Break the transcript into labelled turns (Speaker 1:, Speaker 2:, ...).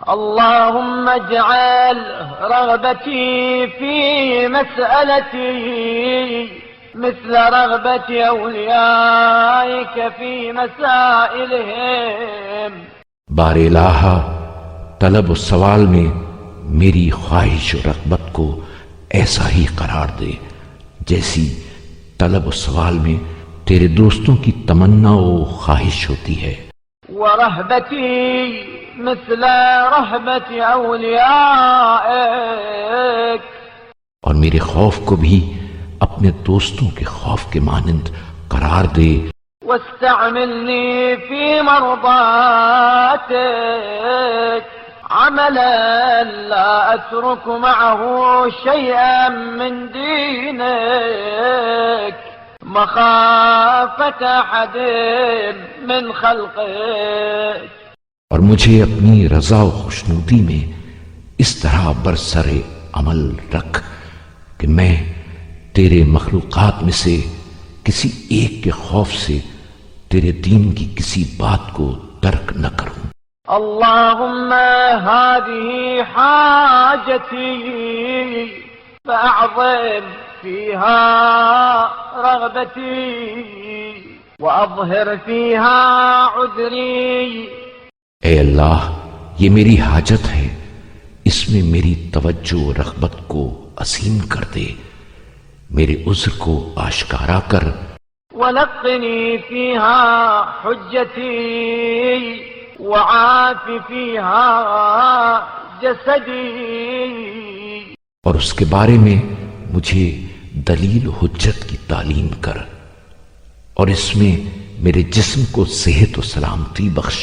Speaker 1: اللهم اجعل رغبتي في مسألتي مثل رغبة أوليائك في مسائلهم.
Speaker 2: بار الہ طلب و سوال میں میری خواہش و رغبت کو ایسا ہی قرار دے جیسی طلب و سوال میں تیرے دوستوں کی تمنا و خواہش ہوتی ہے.
Speaker 1: ورهبتي مثل رهبة أوليائك.
Speaker 2: اور میرے خوف کو بھی اپنے دوستوں کے خوف کے مانند قرار دے.
Speaker 1: واستعملني في مرضاتك عملا لا أترك معه شيئا من دينك مخافة أحد من خلقك.
Speaker 2: اور مجھے اپنی رضا و خوشنودی میں اس طرح برسر عمل رکھ کہ میں تیرے مخلوقات میں سے کسی ایک کے خوف سے تیرے دین کی کسی بات کو ترک نہ کروں.
Speaker 1: اللهم هذه حاجتي فأعظم فيها رغبتي وأظهر فيها عذري.
Speaker 2: اے اللہ، یہ میری حاجت ہے، اس میں میری توجہ و رغبت کو عظیم کر دے، میرے عذر کو آشکارا کر.
Speaker 1: ونقني فيها حجتي وعاف فيها جسدي.
Speaker 2: اور اس کے بارے میں مجھے دلیل حجت کی تعلیم کر، اور اس میں میرے جسم کو صحت و سلامتی بخش.